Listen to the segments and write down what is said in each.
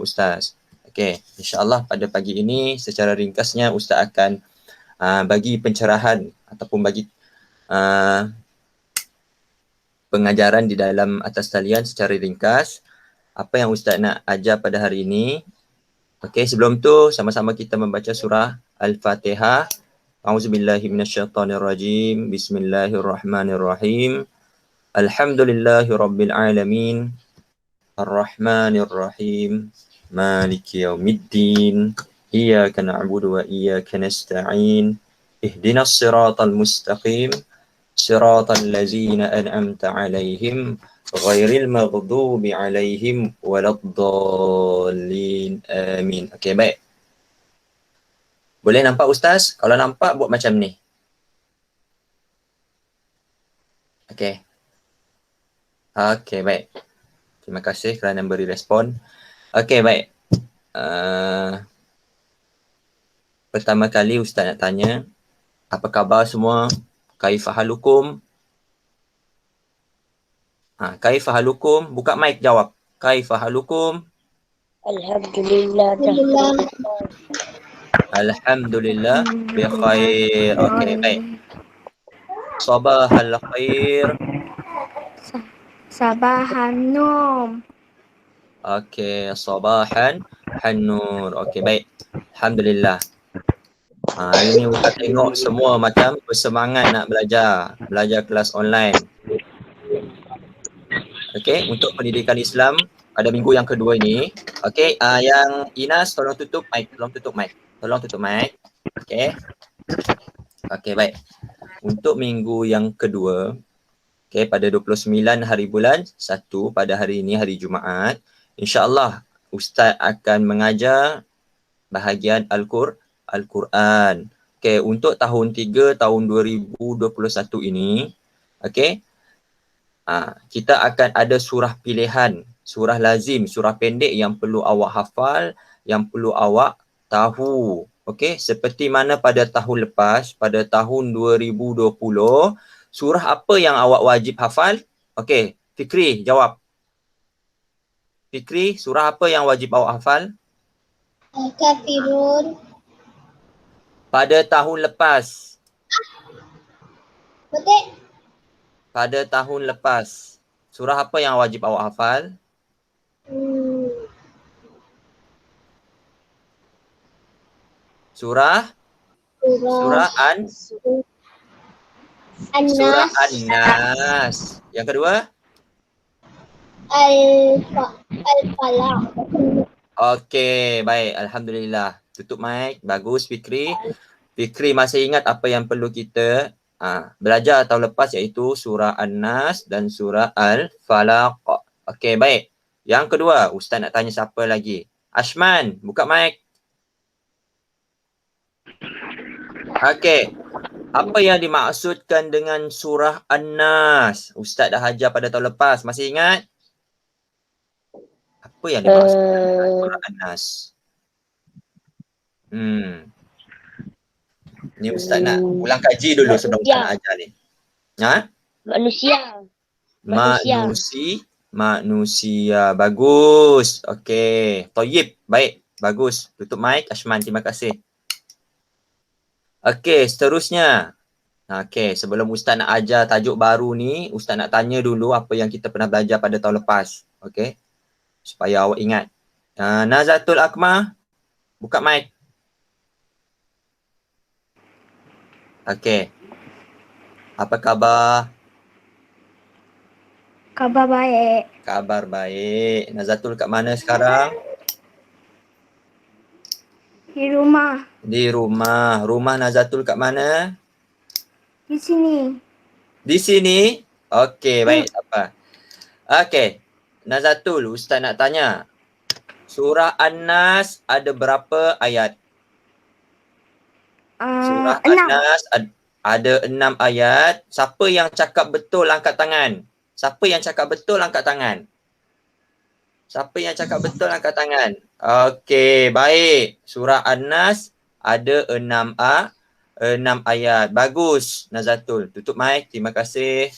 Ustaz. Okey, insya-Allah pada pagi ini secara ringkasnya Ustaz akan bagi pencerahan ataupun bagi pengajaran di dalam atas talian secara ringkas. Apa yang Ustaz nak ajar pada hari ini. Okey, sebelum tu sama-sama kita membaca surah Al-Fatihah. A'udzubillahi minasyaitonirrajim. Bismillahirrahmanirrahim. Alhamdulillahirabbil alamin. Ar-Rahmanir-Rahim. Maliki yaumiddin. Iyyaka na'budu wa iyyaka nasta'in. Ihdinas siratal mustaqim. Siratal ladzina an'amta 'alaihim ghairil maghdubi 'alaihim waladdallin. Amin. Okey, baik. Boleh nampak Ustaz? Kalau nampak buat macam ni. Okey. Okey, baik. Terima kasih kerana beri respon. Okey, baik. Pertama kali Ustaz nak tanya, apa khabar semua? Kaifahalukum? Kaifahalukum? Buka mic jawab. Kaifahalukum? Alhamdulillah. Alhamdulillah bi khair. Okey, baik. Sabahal khair. Sabahan Nom. Okey, sabahan hanur. Okey, baik. Alhamdulillah. Hari ni Ustaz tengok semua macam bersemangat nak belajar kelas online. Okey, untuk pendidikan Islam pada minggu yang kedua ini. Okey, yang Inas tolong tutup mic. Tolong tutup mic. Okey. Okey, baik. Untuk minggu yang kedua, okey, pada 29 hari bulan 1 pada hari ini, hari Jumaat, insya-Allah Ustaz akan mengajar bahagian Al-Quran. Okey, untuk tahun 3 tahun 2021 ini, okey, kita akan ada surah pilihan, surah lazim, surah pendek yang perlu awak hafal, yang perlu awak tahu. Okey, seperti mana pada tahun lepas, pada tahun 2020, surah apa yang awak wajib hafal? Okey, Fikri jawab. Fikri, surah apa yang wajib awak hafal? Al-Kafirun. Pada tahun lepas. Betul? Pada tahun lepas, surah apa yang wajib awak hafal? Surah An-Nas. Surah An-Nas. Yang kedua? Al-Falaq. Okey, baik. Alhamdulillah. Tutup mic. Bagus, Fikri. Fikri masih ingat apa yang perlu kita belajar tahun lepas, iaitu surah An-Nas dan surah Al-Falaq. Okey, baik. Yang kedua, Ustaz nak tanya siapa lagi? Ashman, buka mic. Okey. Apa yang dimaksudkan dengan surah An-Nas? Ustaz dah ajar pada tahun lepas. Masih ingat? Apa yang dimaksudkan dengan surah An-Nas? Ni Ustaz nak ulang kaji dulu sebelum Ustaz nak ajar ni. Manusia. Bagus. Okey. Thayyib. Baik. Bagus. Tutup mic. Ashman, terima kasih. Okey, seterusnya. Okey, sebelum Ustaz nak ajar tajuk baru ni, Ustaz nak tanya dulu apa yang kita pernah belajar pada tahun lepas. Okey. Supaya awak ingat. Nazatul Akmah, buka mic. Okey. Apa khabar? Khabar baik. Kabar baik. Nazatul kat mana sekarang? Di rumah. Di rumah. Rumah Nazatul kat mana? Di sini. Di sini? Okey, baik. Tak apa. Okey. Nazatul, Ustaz nak tanya. Surah An-Nas ada berapa ayat? Surah 6. An-Nas ada 6 ayat. Siapa yang cakap betul angkat tangan? Siapa yang cakap betul angkat tangan? Siapa yang cakap betul angkat tangan? Okey, baik. Surah An-Nas ada 6 ayat. Bagus, Nazatul. Tutup mic. Terima kasih.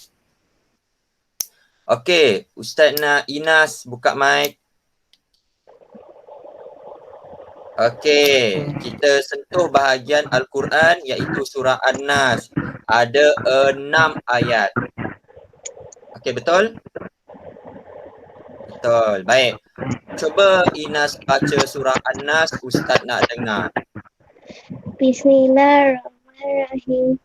Okey, Ustaz nak Inas buka mic. Okey, kita sentuh bahagian Al-Quran iaitu surah An-Nas. Ada 6 ayat. Okey, betul? Betul. Baik. Cuba Inas baca surah An-Nas, Ustaz nak dengar. Bismillahirrahmanirrahim.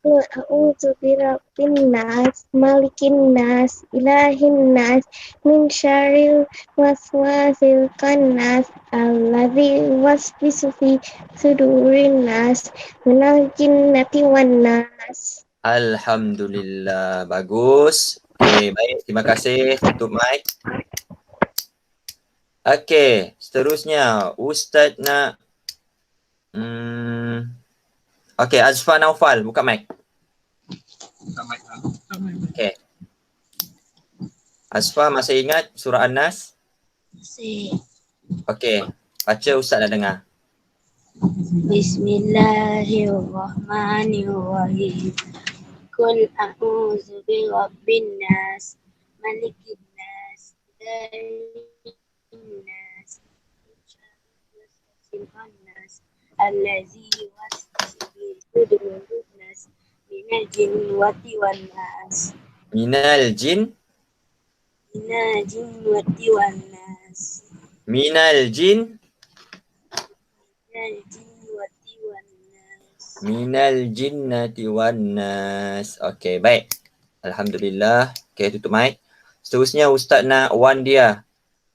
Qul a'udzu birabbin nas, malikin nas, ilahin nas, min syarril waswasil khannas, alladzi waswisu fi sudurin nas, minal jinnati wan nas. Alhamdulillah. Bagus. Okey, baik. Terima kasih. Tutup mic. Okey, seterusnya Ustaz nak okey, Azfar Naufal, buka mic. Okey. Azfar masih ingat surah An-Nas? Masih. Okey, baca Ustaz nak dengar. Bismillahirrahmanirrahim. Qul a'udzu birabbin nas, malikin nas, ilahin nas, min syarril waswasil khannas, allazi yuwaswisu fi sudurin nas, minal jinnati wan nas. Minal jin, Minal jinnati wan nas. minal jin, Minal jinnati wan nas. minal jinnati wan nas. Okey, baik. Alhamdulillah. Okey, tutup mic. Seterusnya Ustaz nak Wan dia.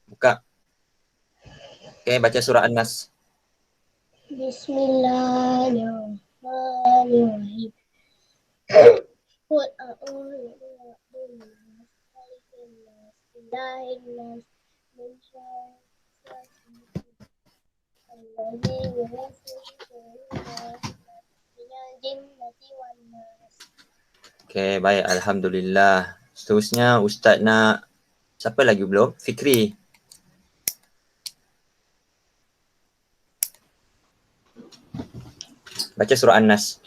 Buka. Okey, baca surah An-Nas. Bismillahirrahmanirrahim. Qul a'udzu birabbin nas, malikin nas, ilahin nas, min syarril waswasil alladzi yuwaswisu fi sudurin nas, minal jinnati wan nas. Okey, baik. Alhamdulillah. Seterusnya Ustaz nak siapa lagi belum? Fikri. Baca surah An-Nas.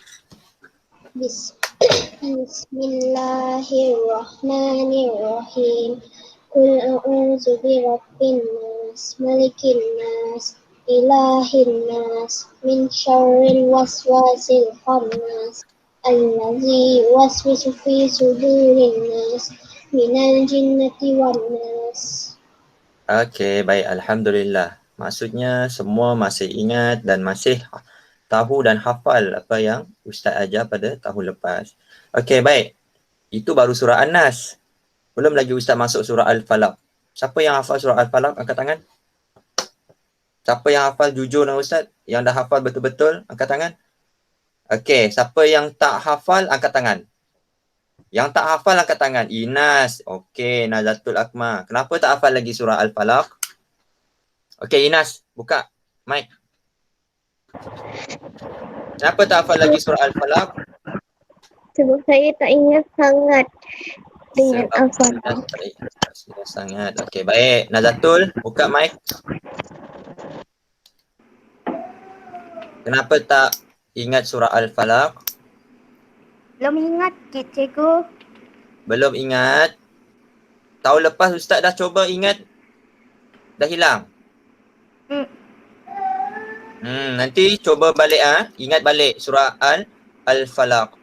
Bismillahirrahmanirrahim. Qul a'udzu birabbin nas, malikin nas, ilahin nas, min syarril waswasil khannas, allazi yuwaswisu fi sudurin nas, minal jinnati wan nas. Okey, baik. Alhamdulillah. Maksudnya semua masih ingat dan masih tahu dan hafal apa yang Ustaz ajar pada tahun lepas. Okey, baik. Itu baru surah An-Nas. Belum lagi Ustaz masuk surah Al-Falaq. Siapa yang hafal surah Al-Falaq? Angkat tangan. Siapa yang hafal jujur dengan Ustaz? Yang dah hafal betul-betul? Angkat tangan. Okey, siapa yang tak hafal? Angkat tangan. Yang tak hafal angkat tangan. Inas. Okey, Nazatul Akmal. Kenapa tak hafal lagi surah Al-Falaq? Okey, Inas. Buka mic. Kenapa tak hafal lagi surah Al-Falaq? Sebab saya tak ingat sangat dengan Al-Falaq. Sudah sangat. Okey, baik. Nazatul, buka mic. Kenapa tak ingat surah Al-Falaq? Belum ingat ke cikgu? Belum ingat. Tahun lepas Ustaz dah cuba ingat. Dah hilang. Nanti cuba balik ingat balik surah Al-Falaq.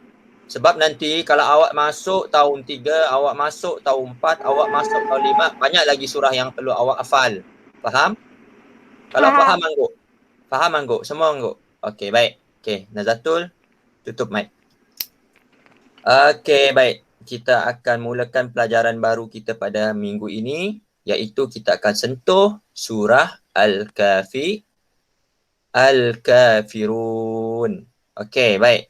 Sebab nanti kalau awak masuk tahun 3, awak masuk tahun 4, awak masuk tahun 5, banyak lagi surah yang perlu awak hafal. Faham? Kalau faham angguk. Faham angguk? Semua angguk? Okey, baik. Okey, Nazatul, tutup mic. Okey, baik. Kita akan mulakan pelajaran baru kita pada minggu ini, iaitu kita akan sentuh surah Al-Kafirun. Okey, baik.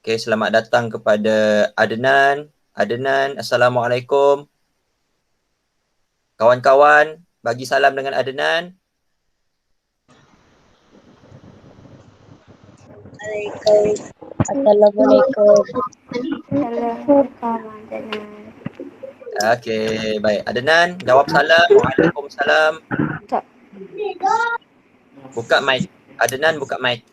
Okey, selamat datang kepada Adnan. Adnan, Assalamualaikum. Kawan-kawan, bagi salam dengan Adnan. Assalamualaikum. Okey, baik. Adnan, jawab salam. Waalaikumsalam. Buka mic. Adnan, buka mic.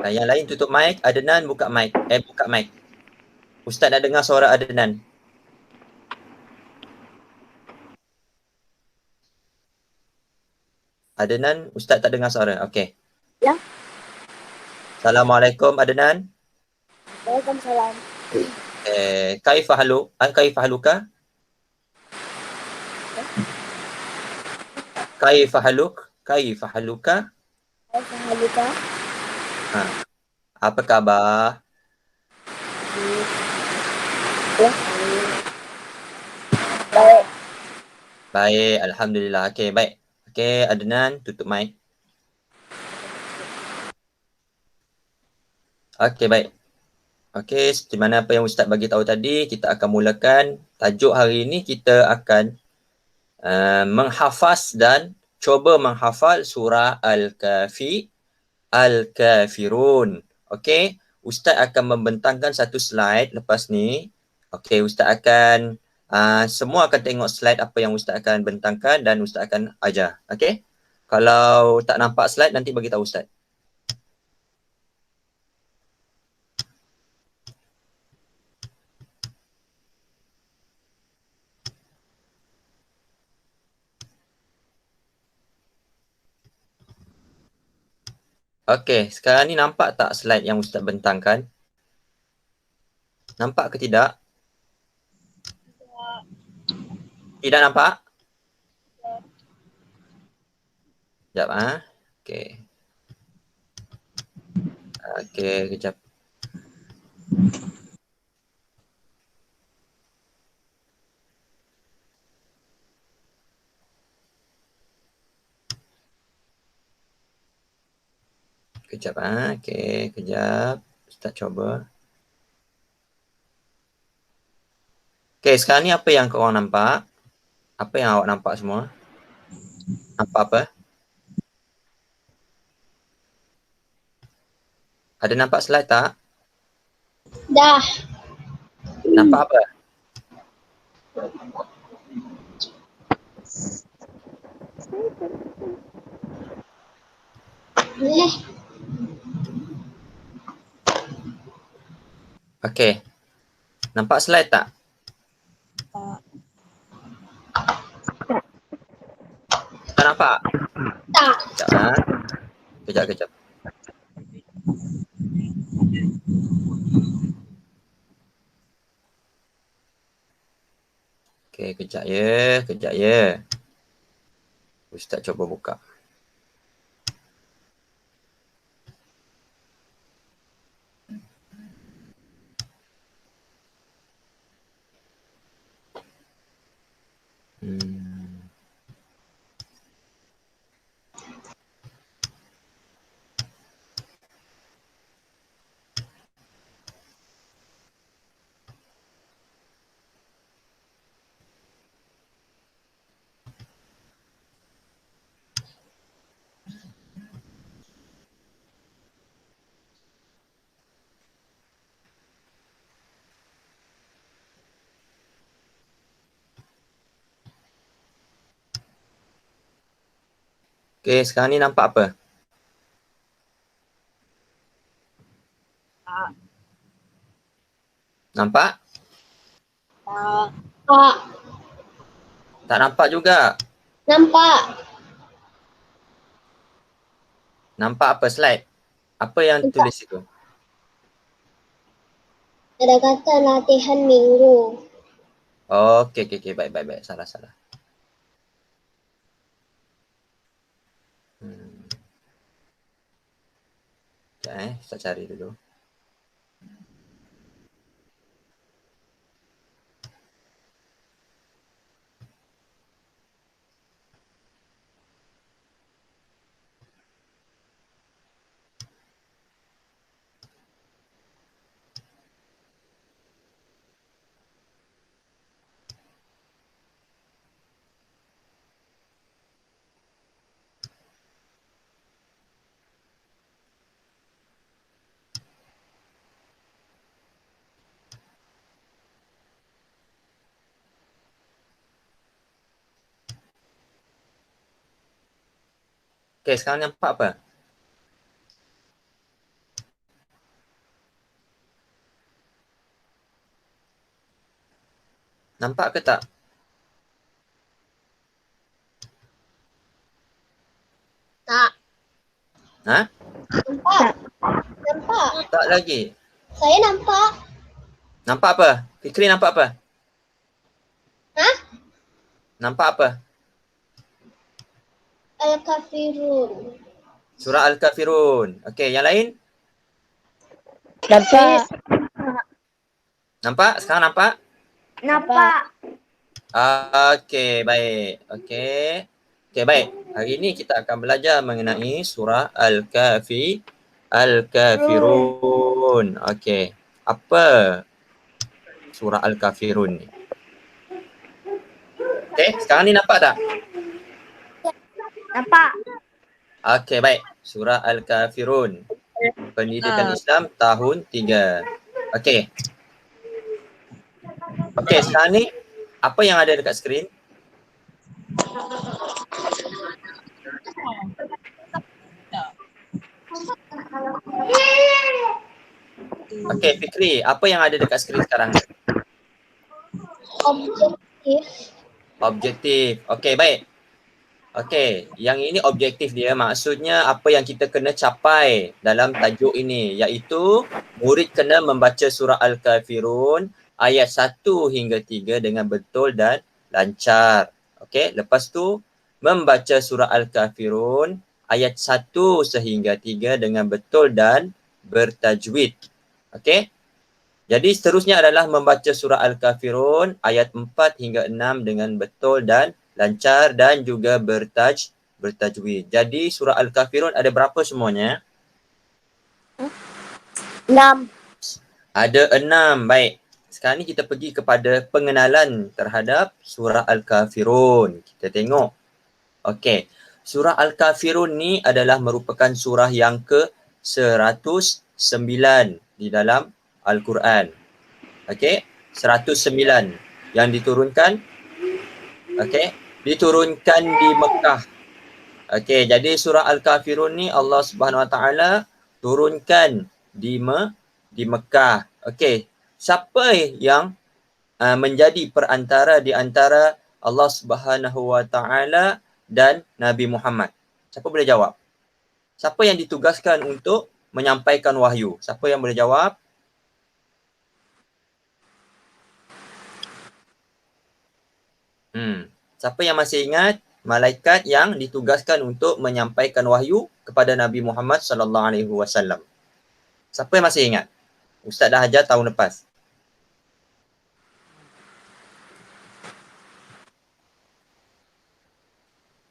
Yang lain tutup mic. Adnan, buka mic. Buka mic. Ustaz nak dengar suara Adnan. Adnan, Ustaz tak dengar suara. Okey. Ya. Assalamualaikum Adnan. Waalaikumsalam. Kaifa haluka? Kaifa haluk? Kaifa haluka? Alhamdulillah. Ha. Apa khabar? Baik. Baik, alhamdulillah. Okey, baik. Okey, Adnan, tutup mic. Okey, baik. Okey, seperti mana apa yang Ustaz bagi tahu tadi, kita akan mulakan tajuk hari ini. Kita akan menghafaz dan cuba menghafal surah Al-Kahfi, Al-Kafirun. Okey, Ustaz akan membentangkan satu slide lepas ni. Okey, Ustaz akan semua akan tengok slide apa yang Ustaz akan bentangkan dan Ustaz akan ajar. Okey? Kalau tak nampak slide nanti bagi tahu Ustaz. Okey, sekarang ni nampak tak slide yang Ustaz bentangkan? Nampak ke tidak? Tidak nampak? Sekejap Okey. Okey, kejap. Kejap Okey, kejap. Ustaz cuba. Okey, sekarang ni apa yang korang nampak? Apa yang awak nampak semua? Nampak apa? Ada nampak slide tak? Dah. Nampak apa? Boleh. Okey. Nampak slide tak? Tak nampak? Tak. Kejap Kejap. Okey, kejap ya. Ustaz cuba buka. Okey, sekarang ni nampak apa? Tak. Nampak? Tak. Tak nampak juga. Nampak. Nampak apa slide? Apa yang Nampak. tulis itu? Ada kata latihan minggu. Okey. Baik. Salah. Sekejap Saya cari dulu. Okey, sekarang nampak apa? Nampak ke tak? Ha? Nampak. Nampak. Tak lagi. Saya nampak. Nampak apa? Fikri nampak apa? Ha? Nampak apa? Al-Kafirun. Surah Al-Kafirun. Okey, yang lain? Nampak. Nampak? Sekarang nampak? Nampak. Okey, baik. Okey. Okey, baik. Hari ini kita akan belajar mengenai surah Al-Kafirun. Okey. Apa surah Al-Kafirun ni? Okey, sekarang ni nampak tak? Nampak. Okey, baik. Surah Al-Kafirun. Pendidikan Islam tahun 3. Okey. Okey, sekarang ni apa yang ada dekat skrin? Okey, Fikri, apa yang ada dekat skrin sekarang ni? Objektif. Objektif. Okey, baik. Okey, yang ini objektif dia, maksudnya apa yang kita kena capai dalam tajuk ini, iaitu murid kena membaca surah Al-Kafirun ayat 1 hingga 3 dengan betul dan lancar. Okey, lepas tu membaca surah Al-Kafirun ayat 1 sehingga 3 dengan betul dan bertajwid. Okey? Jadi seterusnya adalah membaca surah Al-Kafirun ayat 4 hingga 6 dengan betul dan lancar dan juga bertajwid. Jadi surah Al-Kafirun ada berapa semuanya? 6. Ada 6. Baik. Sekarang ni kita pergi kepada pengenalan terhadap surah Al-Kafirun. Kita tengok. Okey. Surah Al-Kafirun ni adalah merupakan surah yang ke-109 di dalam Al-Quran. Okey, 109 yang diturunkan. Okey, diturunkan di Mekah. Okey, jadi surah Al-Kafirun ni Allah Subhanahu Wa Taala turunkan di Mekah. Okey, siapa yang menjadi perantara di antara Allah Subhanahu Wa Taala dan Nabi Muhammad? Siapa boleh jawab? Siapa yang ditugaskan untuk menyampaikan wahyu? Siapa yang boleh jawab? Siapa yang masih ingat malaikat yang ditugaskan untuk menyampaikan wahyu kepada Nabi Muhammad sallallahu alaihi wasallam? Siapa yang masih ingat? Ustaz dah ajar tahun lepas.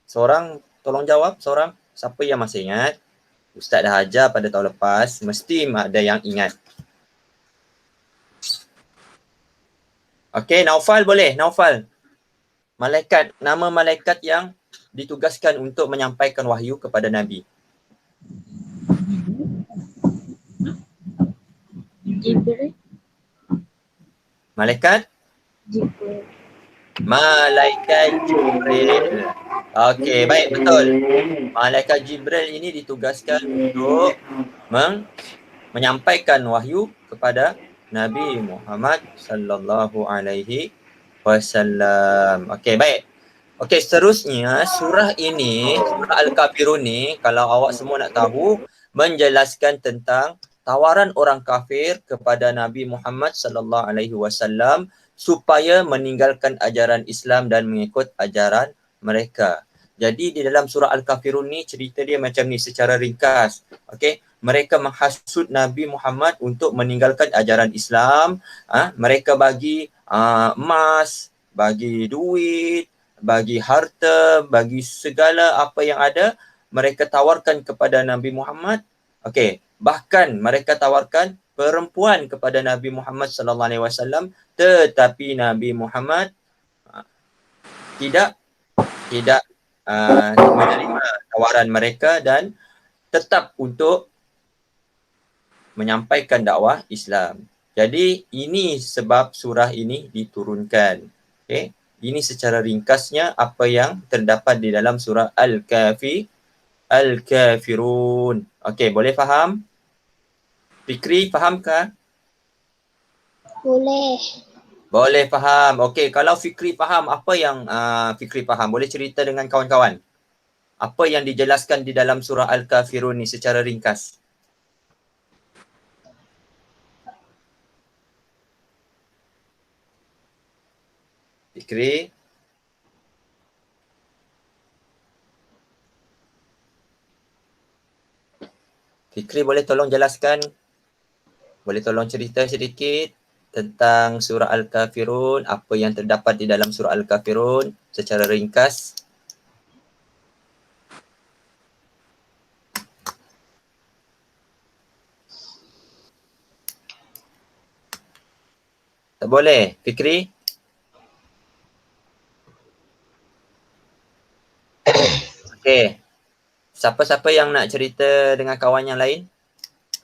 Seorang tolong jawab, seorang. Siapa yang masih ingat? Ustaz dah ajar pada tahun lepas, mesti ada yang ingat. Okey, Naufal boleh? Naufal. Malaikat, nama malaikat yang ditugaskan untuk menyampaikan wahyu kepada Nabi. Jibril. Malaikat? Jibril. Malaikat Jibril. Okey, baik, betul. Malaikat Jibril ini ditugaskan untuk menyampaikan wahyu kepada Nabi Muhammad sallallahu alaihi wasallam. Okey, baik. Okey, seterusnya surah ini, surah Al-Kafirun ni, kalau awak semua nak tahu, menjelaskan tentang tawaran orang kafir kepada Nabi Muhammad sallallahu alaihi wasallam supaya meninggalkan ajaran Islam dan mengikut ajaran mereka. Jadi di dalam surah Al-Kafirun ni cerita dia macam ni secara ringkas. Okey, mereka menghasut Nabi Muhammad untuk meninggalkan ajaran Islam. Mereka bagi emas, bagi duit, bagi harta, bagi segala apa yang ada, mereka tawarkan kepada Nabi Muhammad. Okey, bahkan mereka tawarkan perempuan kepada Nabi Muhammad sallallahu alaihi wasallam, tetapi Nabi Muhammad tidak menerima tawaran mereka dan tetap untuk menyampaikan dakwah Islam. Jadi ini sebab surah ini diturunkan. Okey, ini secara ringkasnya apa yang terdapat di dalam surah Al-Kafirun. Okey, boleh faham? Fikri, fahamkah? Boleh. Boleh faham. Okey, kalau Fikri faham, apa yang Fikri faham? Boleh cerita dengan kawan-kawan. apa yang dijelaskan di dalam surah Al-Kafirun ni secara ringkas? Fikri? Fikri boleh tolong jelaskan? Boleh tolong cerita sedikit tentang surah Al-Kafirun, apa yang terdapat di dalam surah Al-Kafirun secara ringkas? Tak boleh, Fikri? Okey. Siapa-siapa yang nak cerita dengan kawan yang lain?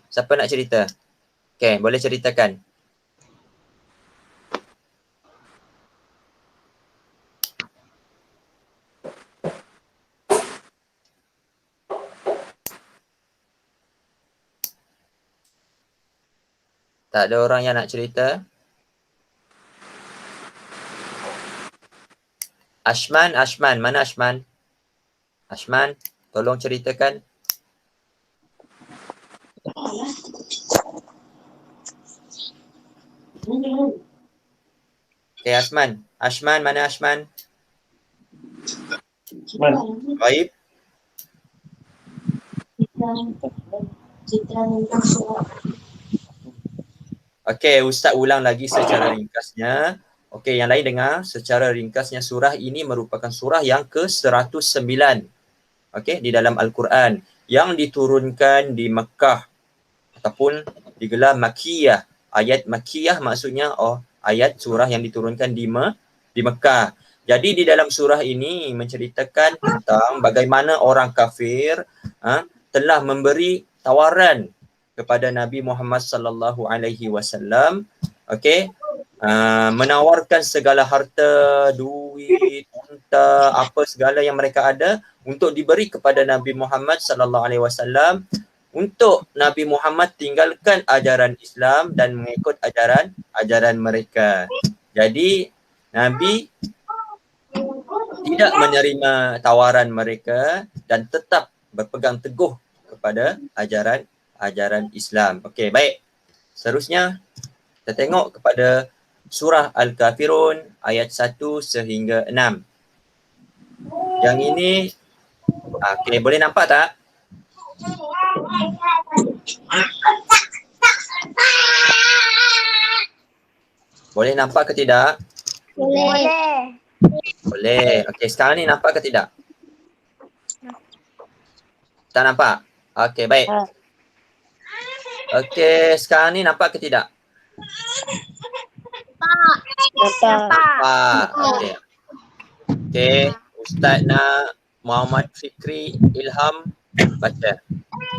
Siapa nak cerita? Okey, boleh ceritakan. Tak ada orang yang nak cerita? Ashman, mana Ashman? Ashman, tolong ceritakan. Okay, Ashman, mana Ashman? Baik. Okey, Ustaz ulang lagi secara ringkasnya. Okey, yang lain dengar secara ringkasnya surah ini merupakan surah yang ke-109. Okey, di dalam Al-Quran yang diturunkan di Mekah ataupun digelar Makkiyah. Ayat Makkiyah maksudnya ayat surah yang diturunkan di Mekah. Jadi di dalam surah ini menceritakan tentang bagaimana orang kafir telah memberi tawaran kepada Nabi Muhammad sallallahu alaihi wasallam, okey, menawarkan segala harta, duit, unta, apa segala yang mereka ada untuk diberi kepada Nabi Muhammad sallallahu alaihi wasallam untuk Nabi Muhammad tinggalkan ajaran Islam dan mengikut ajaran mereka. Jadi Nabi tidak menerima tawaran mereka dan tetap berpegang teguh kepada ajaran Islam. Okey, baik. Seterusnya kita tengok kepada surah Al-Kafirun ayat 1 sehingga 6. Yang ini okey, boleh nampak tak? Boleh nampak ke tidak? Boleh. Boleh. Okey, sekarang ni nampak ke tidak? Tak nampak? Okey, baik. Okey, sekarang ni nampak ke tidak? Nampak. Okey. Okey, Ustaz nak Muhammad Fikri Ilham baca.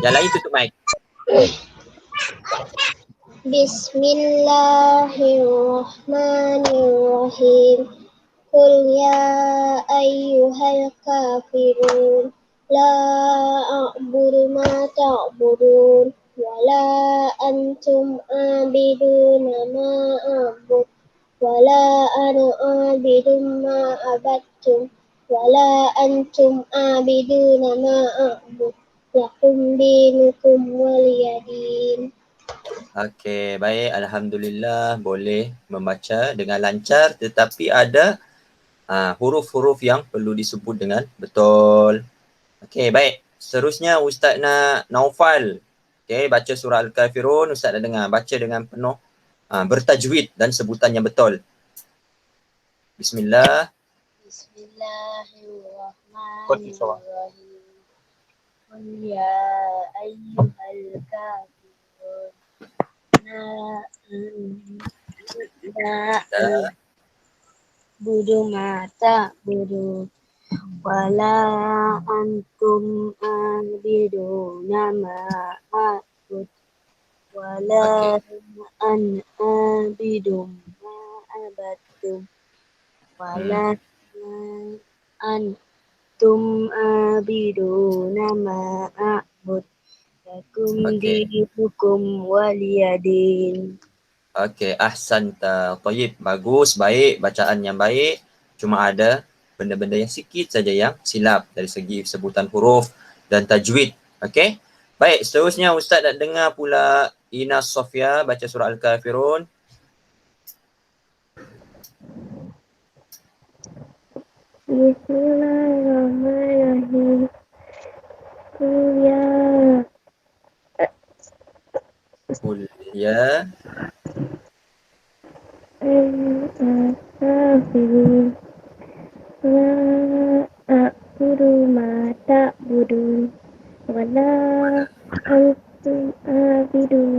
Yang lain tutup mic. Bismillahirrahmanirrahim. Qul ya ayyuhal kafirun la a'budu ma ta'budun wa la antum abiduna ma a'bud wa la ana abidun ma abattum wa la antum abiduna ma a'bud lakum dinukum waliyadin. Okey, baik. Alhamdulillah boleh membaca dengan lancar, tetapi ada huruf-huruf yang perlu disebut dengan betul. Okey, baik. Seterusnya Ustaz nak Naufal. Okey, baca surah Al-Kafirun. Ustaz nak dengar. Baca dengan penuh bertajwid dan sebutan yang betul. Bismillah. Bismillahirrahmanirrahim. Qul ya ayyuhal kafirun la a'budu ma ta'budun wala antum abiduna ma a'bud wala an abidum ma abattum wala antum abiduna ma a'bud lakum dinukum waliyadin. Okey, ahsanta. Tayyib, bagus, baik, bacaan yang baik. Cuma ada benda-benda yang sikit saja yang silap dari segi sebutan huruf dan tajwid. Okey. Baik, seterusnya Ustaz nak dengar pula Inas Sofia baca surah Al-Kafirun. Bismillahirrahmanirrahim. Qul ya Kafirun. La a'budu ma ta'budun. Wala antum abidun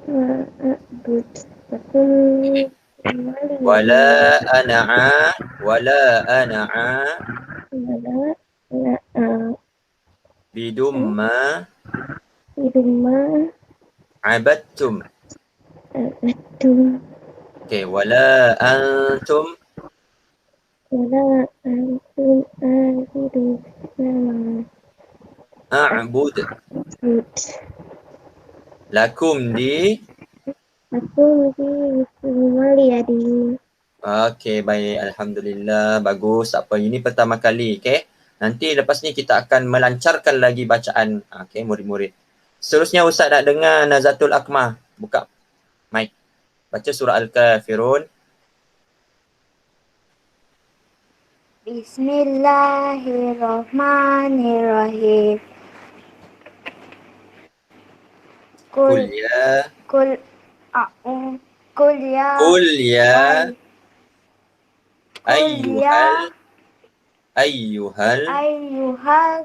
ma a'bud. Lakum wala waliyadin. ana'a Wala na'a bidumma idumma abattum. abatum. Okey, wala antum Wala antum abidun nama a'bud abud. lakum di. Aku di waliyadin. Okey, baik. Alhamdulillah. Bagus. Tak apa. Ini pertama kali. Okey. Nanti lepas ni kita akan melancarkan lagi bacaan. Okey, murid-murid. Seterusnya Ustaz nak dengar Nazatul Akmah. Buka mic. Baca surah Al-Kafirun. Bismillahirrahmanirrahim. Qul Kul ya. kul kul ya Qul ya kul ya ayyuhal ayyuhal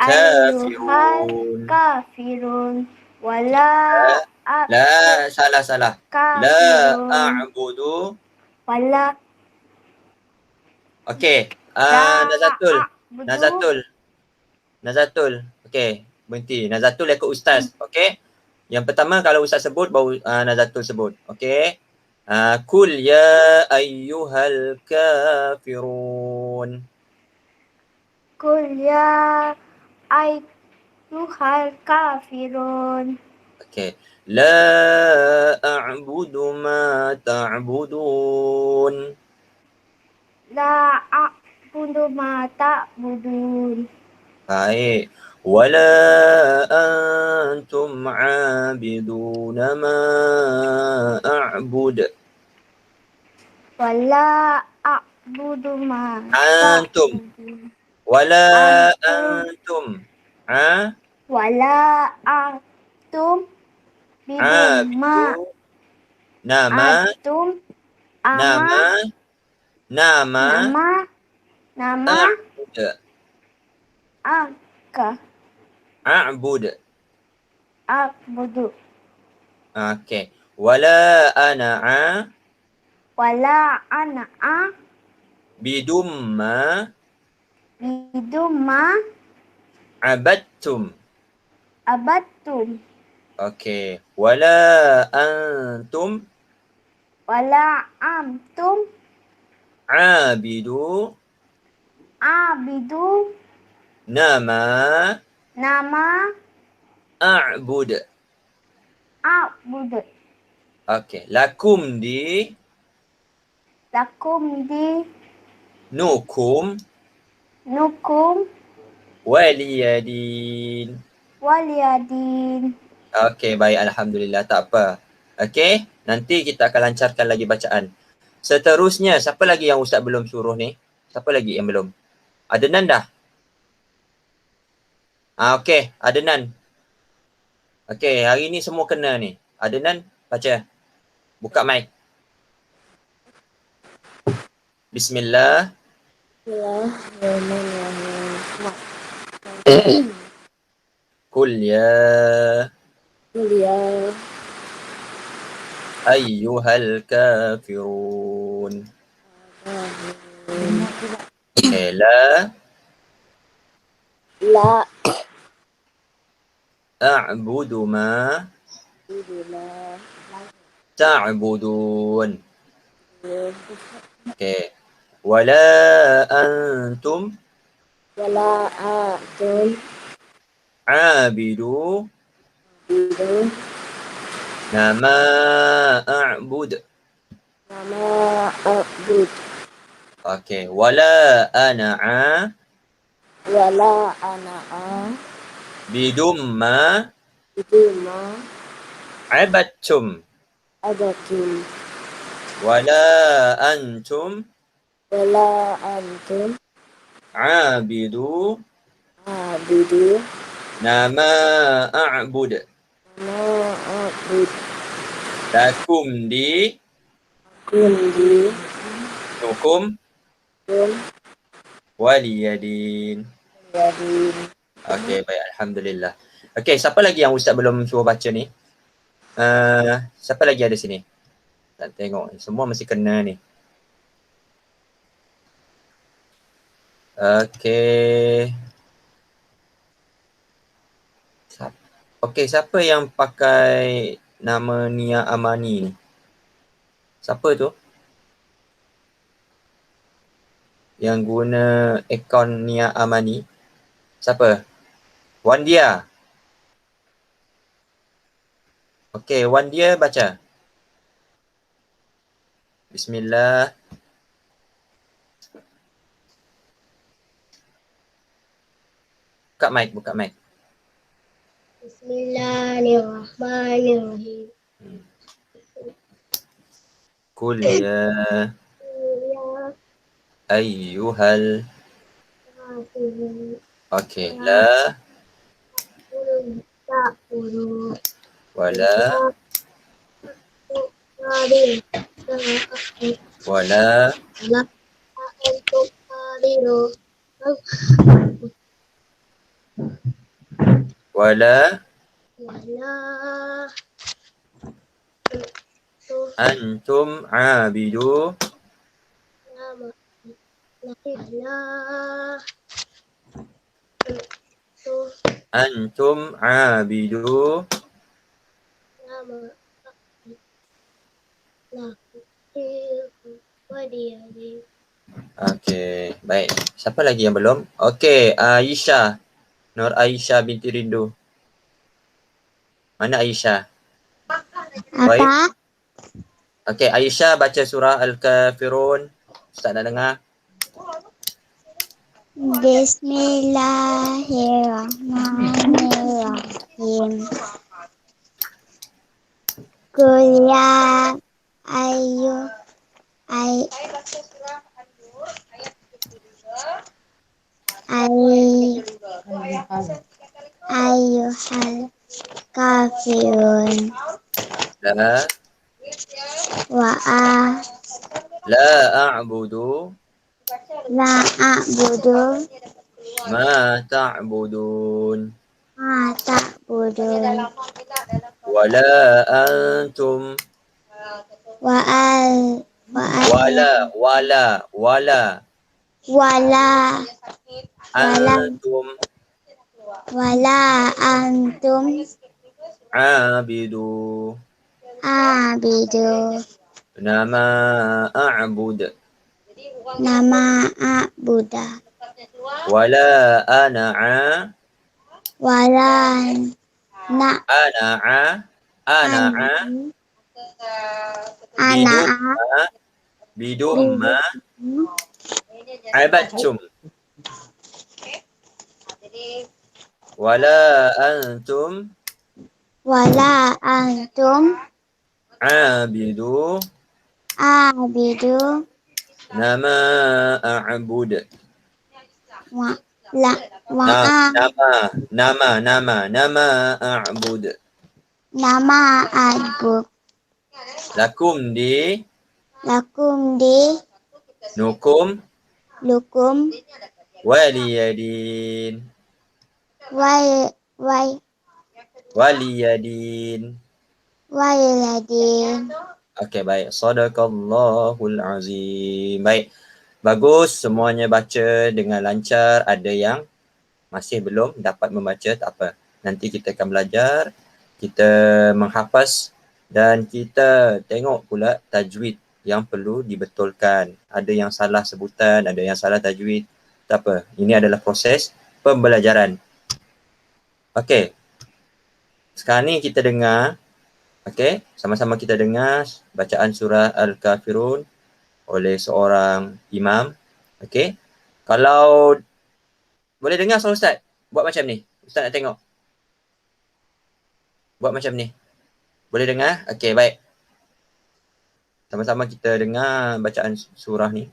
kafirun. kafirun wala La, salah. La kafirun a'budu. wala Okey. la Nazatul. Okey, berhenti. Nazatul ikut ustaz. Okey. Yang pertama kalau ustaz sebut baru Nazatul sebut. Okey. Kul ya ayyuhal kafirun. kul ya ayyuhal kafirun Okey. La a'budu ma ta'budun. la a'budu ma ta'budun Baik. Wala antum 'abiduna ma a'bud. wala a'budu ma Antum. ta'budun Wala Antum. antum. wala antum bidum ma Abidu. Nama. antum ama nama A'bud. aka A'bud. a'budu Okey. Wala ana'a wala ana'a bidumma bidum ma abattum. abattum Okey. Wala antum wala antum abidu abidu nama nama a'bud. a'budu Okey. Lakum di lakum di nukum nukum waliyadin. waliyadin. Okey, baik. Alhamdulillah. Tak apa. Okey. Nanti kita akan lancarkan lagi bacaan. Seterusnya, siapa lagi yang Ustaz belum suruh ni? Siapa lagi yang belum? Adnan dah? Okey. Adnan. Okey, hari ni semua kena ni. Adnan, baca. Buka mic. Bismillah. Qul ya ayyuhal kafirun. La La a'budu ma ta'budun. Okey. Wala antum wala atum abidu bidu nama a'bud. nama abud. Okey. Wala ana'a wala ana'a bidumma biduma abattum adatum wala antum wala antum abidu abidu nama a'bud ma'abud lakum di kundi nukum kum waliyadin. yadin. Okey, baik. Alhamdulillah. Okey, siapa lagi yang Ustaz belum suruh baca ni? Siapa lagi ada sini? Tak tengok. Semua mesti kena ni. Okey. Okey, siapa yang pakai nama Nia Amani ni? Siapa tu? Yang guna akaun Nia Amani? Siapa? Wandia. Okey, Wandia baca. Bismillah. Buka mic, buka mic. Bismillahirrahmanirrahim. Kul ya Ya ayyuhal. kafirun Okey, la ta'budu wala qadir wala la antum qadiru wala wala antum abidu nama la antum abidu. nama la wadiyadi. Okey, baik. Siapa lagi yang belum? Okey, Aisyah. Nur Aisyah binti Rindu. Mana Aisyah? Baik. Apa? Okey, Aisyah baca surah Al-Kafirun. Ustaz nak dengar. Bismillahirrahmanirrahim. Qul ya ayu ay ayyuhal kafirun La wa la a'budu la a'budu ma ta'budun ma ta'budun wala antum wa wala wala antum wala antum abidu abidu nama a'bud nama a'buda wala ana'a wala na ana'a bidumma abattum wala antum wala antum abidu abidu nama a'bud wa la wa nama a'bud nama a'bud lakum di nukum lukum waliyadin waliyadin. wailadin. Okey, baik. Sadaqallahul azim. Baik. Bagus, semuanya baca dengan lancar. Ada yang masih belum dapat membaca, tak apa. Nanti kita akan belajar, kita menghafaz dan kita tengok pula tajwid yang perlu dibetulkan. Ada yang salah sebutan, ada yang salah tajwid. Tak apa. Ini adalah proses pembelajaran. Okey. Sekarang ni kita dengar, okey, sama-sama kita dengar bacaan surah Al-Kafirun oleh seorang imam Okey. Kalau boleh dengar soal Ustaz? Buat macam ni. Ustaz nak tengok. Buat macam ni. Boleh dengar? Okey, baik. Sama-sama kita dengar bacaan surah ni.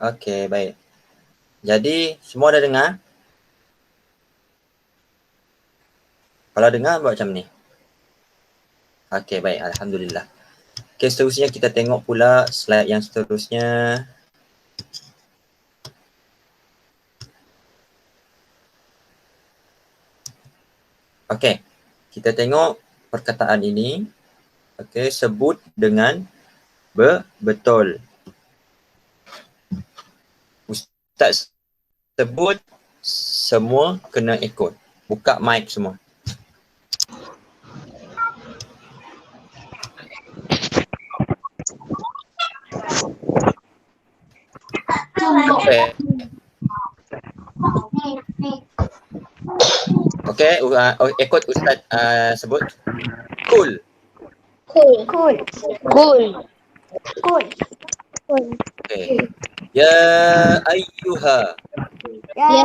Okey, baik. Jadi, semua dah dengar? Kalau dengar, buat macam ni. Okey, baik. Alhamdulillah. Okey, seterusnya kita tengok pula slide yang seterusnya. Okey, kita tengok perkataan ini. Okey, sebut dengan betul. Ustaz sebut, semua kena ikut. Buka mic semua. Okay. Okay, ikut Ustaz sebut. Cool. Cool. Okay. Ya ayyuha. Ya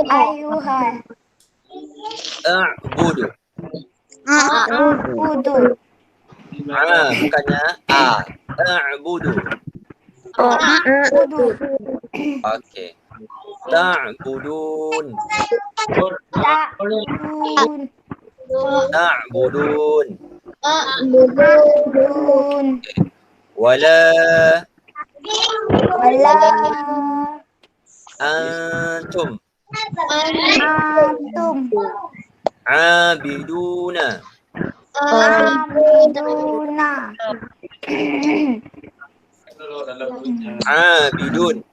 ayyuhal. A'budu. A'budu. Bukannya a. A'budu. A'budu. Okay. Ta'budun. Ta'budun. A'budun. Wala Wala antum antum abiduna. abiduna. Abidun.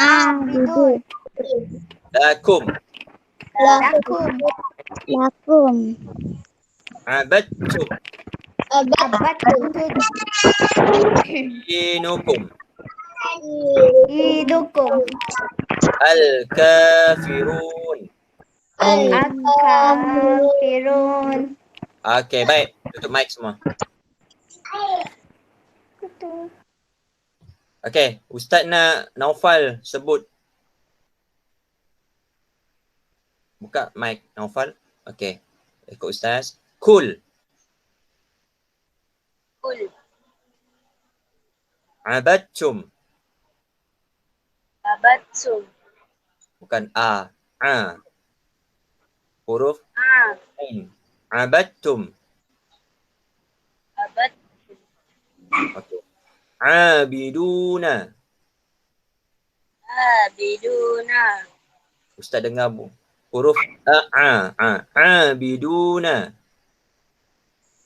Abidun. Lakum. Lakum. Abadtum. Abadtum. Dinukum. Hidukum. Al-kafirun. Al-kafirun. Okay, baik. Tutup mic semua. Okay, Ustaz nak Naufal sebut. Buka mic Naufal. Okay, ikut Ustaz. Cool. Kul. Abadtum. Abatsum. Bukan a. A. Huruf A. ain. Abadtum. Abat. Okay. Abiduna. Abiduna. Ustaz dengar huruf a. Abiduna.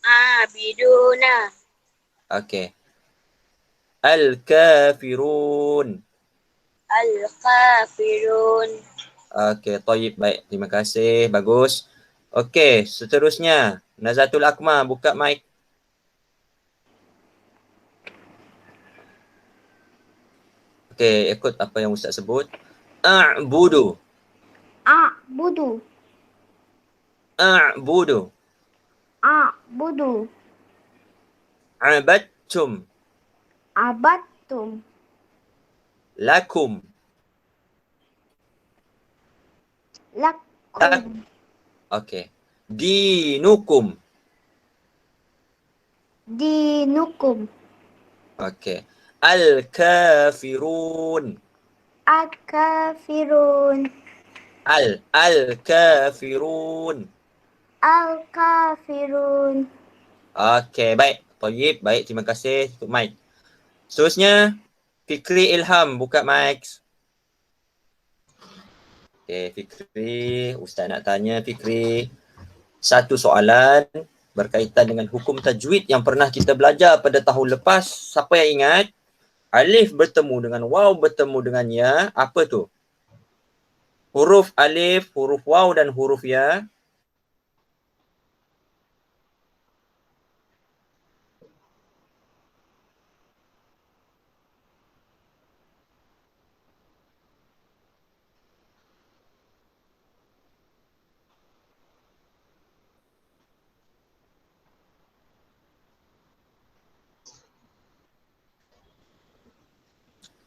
Abiduna. Okay. Al-kafirun. Al-kafirun. Okay, tayyib, baik. Terima kasih. Bagus. Okay, seterusnya. Nazatul Akmal, buka mic. Okay, ikut apa yang Ustaz sebut. A'budu. A'budu. A'budu. A'budu. Abadtum. Abadtum. Lakum. Lakum. Okey. Dinukum. Dinukum. Okey. Al-kafirun. Al-kafirun. Al-kafirun. Al-kafirun. Okey, baik. Thayyib, baik. Terima kasih untuk mic. Seterusnya, Fikri Ilham, buka mic. Okey, Fikri. Ustaz nak tanya Fikri. Satu soalan berkaitan dengan hukum tajwid yang pernah kita belajar pada tahun lepas. Siapa yang ingat? Alif bertemu dengan waw bertemu dengan ya. Apa tu? Huruf alif, huruf waw dan huruf ya.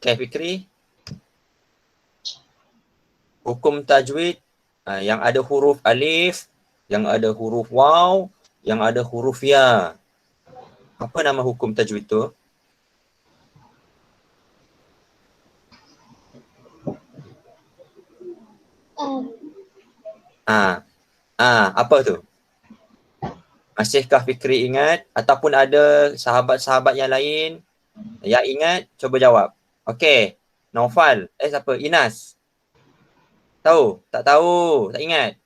Okay, Fikri. Hukum tajwid yang ada huruf alif, yang ada huruf waw, yang ada huruf ya. Apa nama hukum tajwid tu? Apa tu? Masihkah Fikri ingat ataupun ada sahabat-sahabat yang lain yang ingat? Cuba jawab. Okey. Naufal. Siapa? Inas. Tahu? Tak tahu. Tak ingat.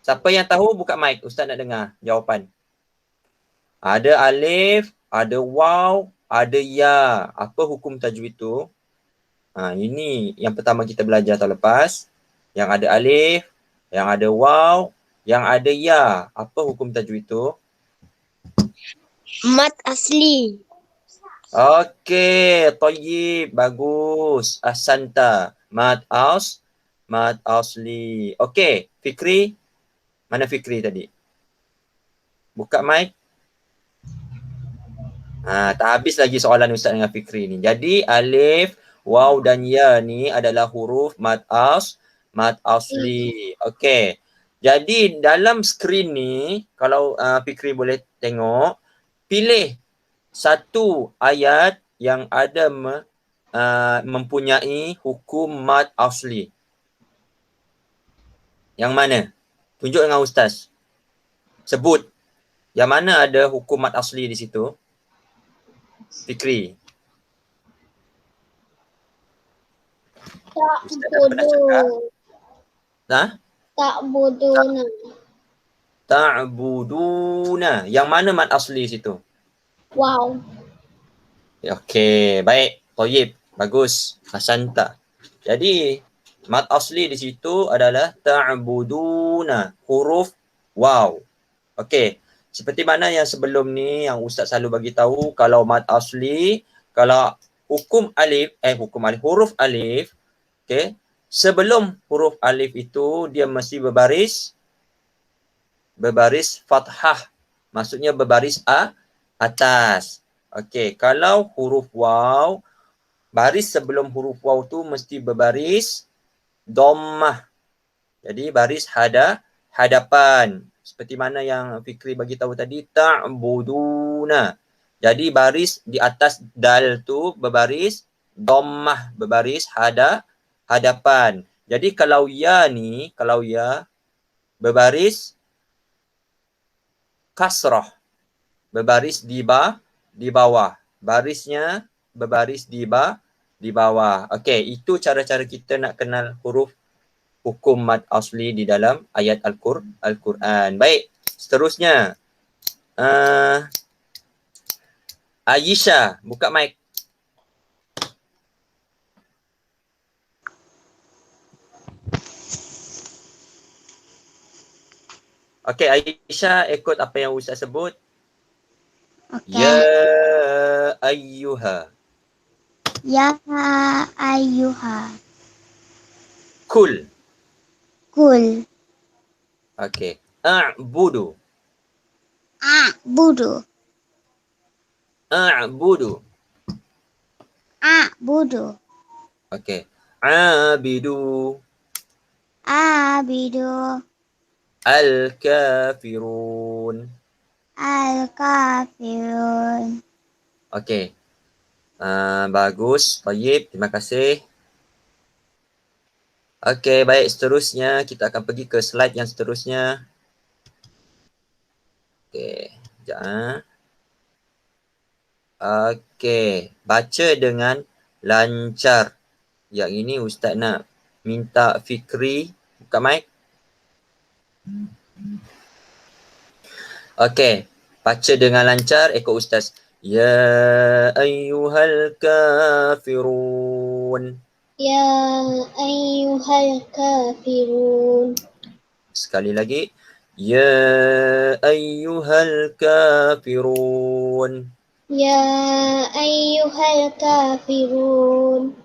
Siapa yang tahu buka mic. Ustaz nak dengar jawapan. Ada alif, ada waw, ada ya. Apa hukum tajwid tu? Ini yang pertama kita belajar tahun lepas. Yang ada alif, yang ada waw, yang ada ya. Apa hukum tajwid tu? Mat asli. Okey, thayyib, bagus. Ahsanta. Mad asli. Okey, Fikri. Mana Fikri tadi? Buka mic. Tak habis lagi soalan Ustaz dengan Fikri ni. Jadi alif, waw dan ya ni adalah huruf mad asli. Okey. Jadi dalam skrin ni, kalau Fikri boleh tengok, pilih satu ayat yang ada mempunyai hukum mad asli. Yang mana? Tunjuk dengan Ustaz. Sebut. Yang mana ada hukum mad asli di situ? Fikri. Ustaz dah pernah cakap. Ta'buduna. Ta'buduna. Yang mana mad asli situ? Wow. Okey, baik. Thayyib. Bagus. Hasanta. Jadi, mad asli di situ adalah ta'buduna. Huruf waw. Okey. Seperti mana yang sebelum ni yang Ustaz selalu bagi tahu, kalau mad asli, kalau huruf alif, okey, sebelum huruf alif itu dia mesti berbaris fathah. Maksudnya berbaris atas. Okey, kalau huruf waw, baris sebelum huruf waw tu mesti berbaris dhammah. Jadi baris hadapan. Seperti mana yang Fikri bagi tahu tadi, ta'buduna. Jadi baris di atas dal tu berbaris dhammah, berbaris hadapan. Jadi kalau ya berbaris kasrah, berbaris di bawah. Barisnya berbaris di bawah. Okey, itu cara-cara kita nak kenal huruf hukum mad asli di dalam ayat Al-Quran. Baik, seterusnya. Ayisha, buka mic. Okey, Ayisha ikut apa yang Ustaz sebut. Okey. Ya ayyuha. Ya ayyuha. Kul. Kul. Okey. A'budu. A'budu. A'budu. A'budu. Okey. Abidu. Abidu. Al-kafirun. Al-kafirun. Okey. Bagus. Baik. Terima kasih. Okey, baik. Seterusnya kita akan pergi ke slide yang seterusnya. Okey. Sekejap. Okey. Baca dengan lancar. Yang ini Ustaz nak minta Fikri buka mic. Okey. Baca dengan lancar ikut Ustaz. Ya ayyuhal kafirun. Ya ayyuhal kafirun. Sekali lagi. Ya ayyuhal kafirun. Ya ayyuhal kafirun.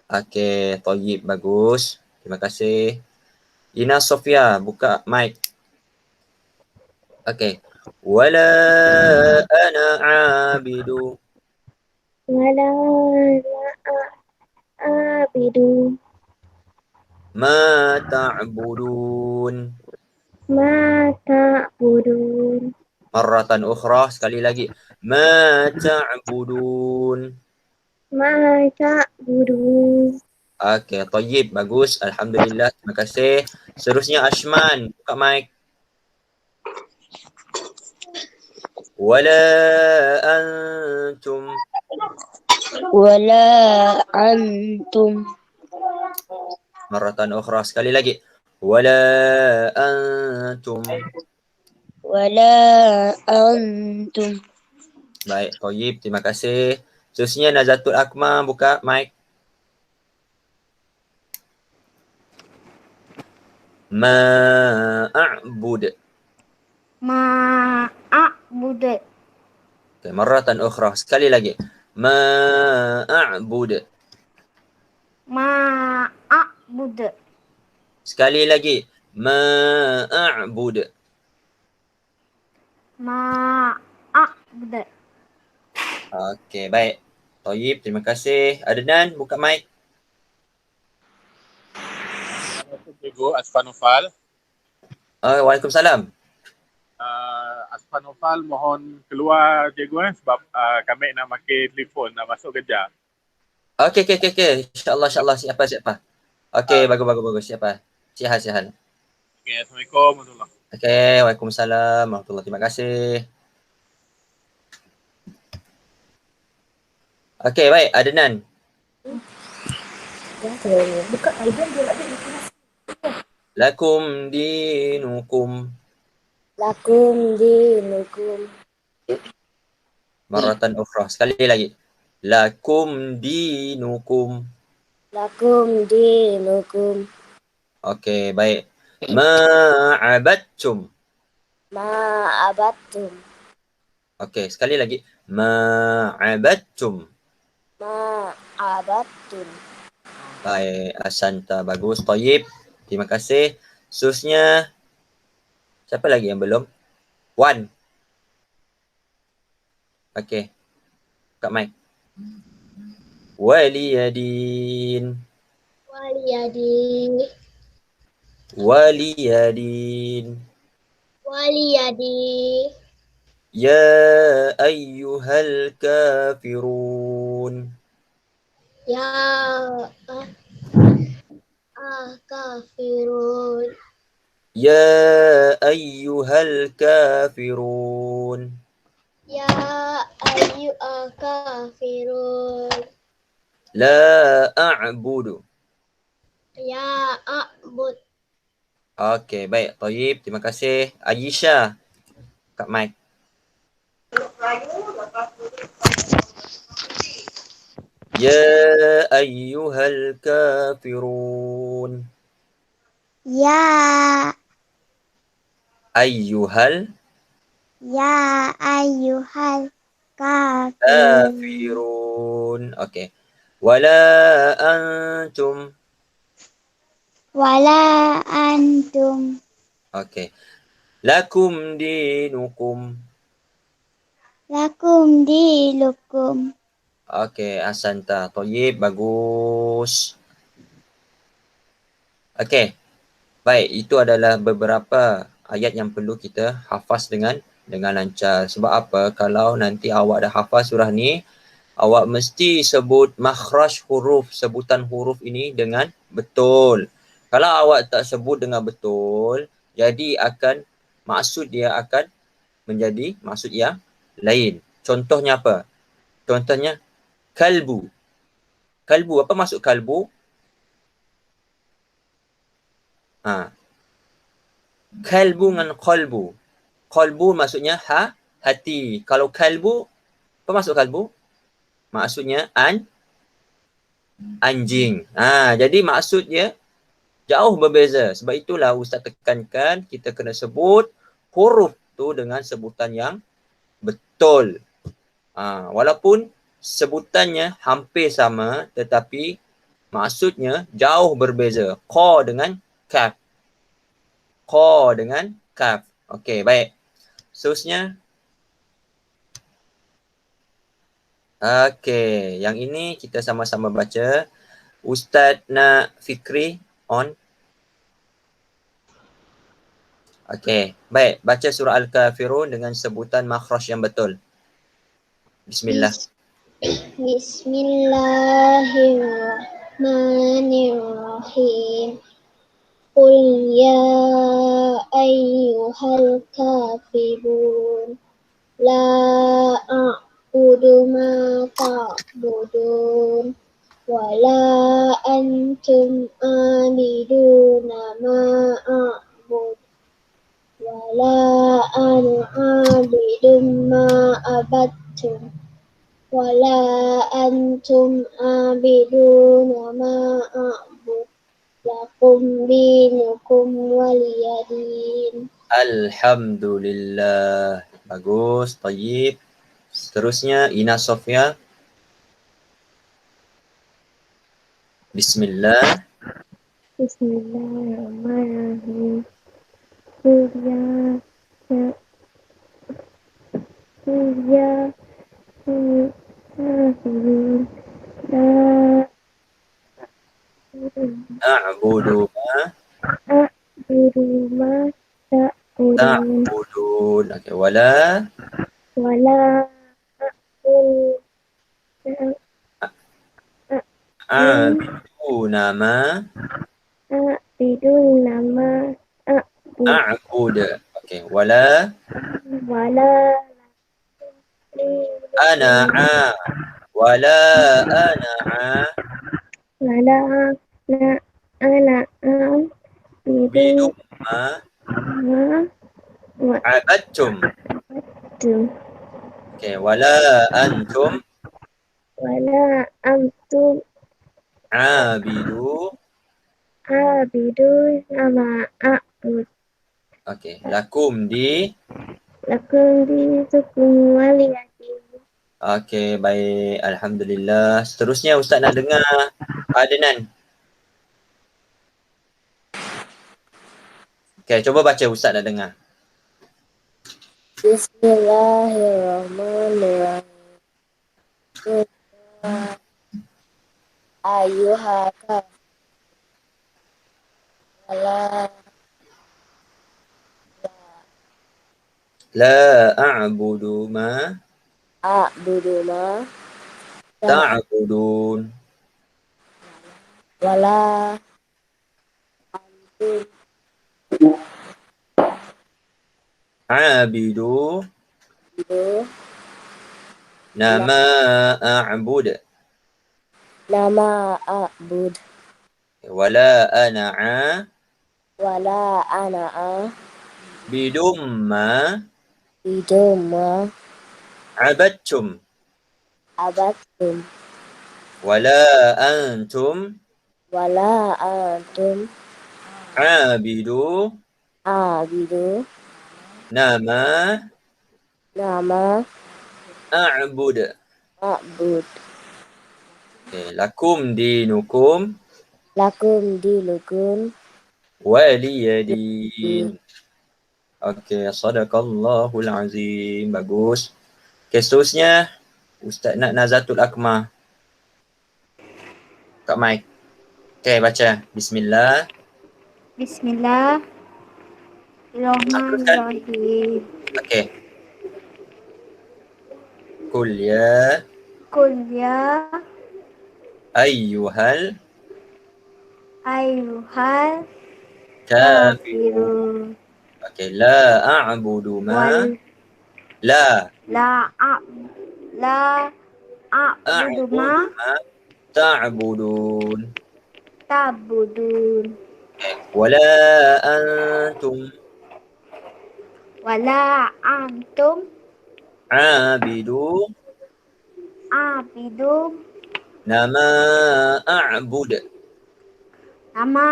Okey, tayyib, bagus. Terima kasih. Ina Sofia, buka mic. Okey. Wala ana abidu. Wala abidu Ma ta'budun. ma ta'budun. Marratan ukhra, sekali lagi. Ma ta'budun. Ma ta'budun. Okey, tayyib, bagus. Alhamdulillah, terima kasih. Seterusnya Ashman, buka mic. Wala antum. Wala antum. Marratan ukhra, sekali lagi. Wala antum. Wala antum. Baik, tayyib, terima kasih. Seterusnya Nazatul Akmal, buka mic. Ma a'bud. Ma'budu. Okay, marratan ukhra, sekali lagi. Ma a'bud. Ma'budu. Sekali lagi. Ma a'bud. Ma'budu. Okey, baik. Tayyib, terima kasih. Adnan, buka mic. Cikgu Asfanofal. Waalaikumsalam. Asfanofal mohon keluar cikgu sebab kami nak pakai telefon nak masuk kerja. Okey. InsyaAllah. Siapa. Okey, bagus. Siapa? Sihat. Okay, Assalamualaikum warahmatullahi. Okey, waalaikumsalam warahmatullahi. Terima kasih. Okey, baik. Adnan. Lakum dinukum. Lakum dinukum. Marratan ukhra. Sekali lagi. Lakum dinukum. Lakum dinukum. Okey, baik. Ma'abadtum. Ma'abattum. Okey, sekali lagi. Ma'abadtum. Ma'abattum. Baik, asanta, bagus. Tayyib. Terima kasih. Seterusnya, siapa lagi yang belum? Wan. Okey. Buka mic. Waliyadin. Waliyadi. Waliyadi. Ya ayyuhal kafirun. Ya kafirun. Ya ayyuhal kafirun. Ya kafirun. La a'budu. Ya a'bud. Okey, baik. Tayyib, terima kasih. Ayisha. Kat mic. Ya ayyuhal kafirun. Ya Ayyuhal ayyuhal kafirun. kafirun. Okey. Wala antum. Wala antum. Okey. Lakum dinukum. Lakum dinukum. Okey, ahsanta. Thayyib, bagus. Okey. Baik, itu adalah beberapa ayat yang perlu kita hafaz dengan lancar. Sebab apa? Kalau nanti awak dah hafaz surah ni, awak mesti sebut makhraj huruf, sebutan huruf ini dengan betul. Kalau awak tak sebut dengan betul, jadi akan maksud dia akan menjadi maksud yang lain. Contohnya apa? Contohnya kalbu. Kalbu, apa maksud kalbu? Ha. Kalbu dengan qalbu. Qalbu maksudnya hati. Kalau kalbu, apa maksud kalbu? Maksudnya anjing. Jadi maksudnya jauh berbeza. Sebab itulah Ustaz tekankan kita kena sebut huruf tu dengan sebutan yang betul. Walaupun sebutannya hampir sama tetapi maksudnya jauh berbeza. Qa dengan kaf. Qa dengan kaf. Okey, baik. Seterusnya. Okey, yang ini kita sama-sama baca. Ustaz nak Fikri on. Okey, baik. Baca surah Al-Kafirun dengan sebutan makhraj yang betul. Bismillah. Bismillahirrahmanirrahim. Qul ya ayyuhal kafirun la a'budu ma ta'budun wa la antum abiduna ma a'bud wa la ana abidun ma abattum wa la antum abiduna ma a'bud lakum dinukum waliyadin. Alhamdulillah. Bagus, tayyib. Seterusnya Ina Sofia. Bismillah. Bismillahirrahmanirrahim. Ya kafirun la A'budu ma a'budu ma ta'budun ta'budun. Okey, wala wala aqul a'buduna ma a'bidun nama a'bud. Okey, wala wala wala ana wala na ana bidum bidun ma ma abattum. wa'tum Okey, wala antum wala antum abidu. abidun nama a'bud Okey, lakum lakum dinukum waliyadin. Okey, baik. Alhamdulillah. Seterusnya Ustaz nak dengar Adnan. Okey, cuba baca Ustaz nak dengar. Bismillahirrahmanirrahim. Ayuha kafala La a'budu ma a'budu ma ta'budun. wala antum Abidu bidu nama a'bud. nama a'bud Wala ana'a wala ana'a bidum ma bidum ma abattum. abattum Wala antum wala antum abidu abidu nama nama a'bud. a'bud Okay, lakum dinukum lakum dinukum waliyadin. Okey, sadaqallahul azim. Bagus. Okey, seterusnya Ustaz Nazatul Akmal. Kak Mike. Okay, baca. Bismillah. Bismillahirrahmanirrahim. Okay. Qul ya Qul ya ayyuhal ayyuhal kafirun. kafirun Okay. La a'budu ma. wal La la a'budu a'budu ma ma ta'budun. ta'budun Wala antum wala antum abidu abidu nama a'bud. nama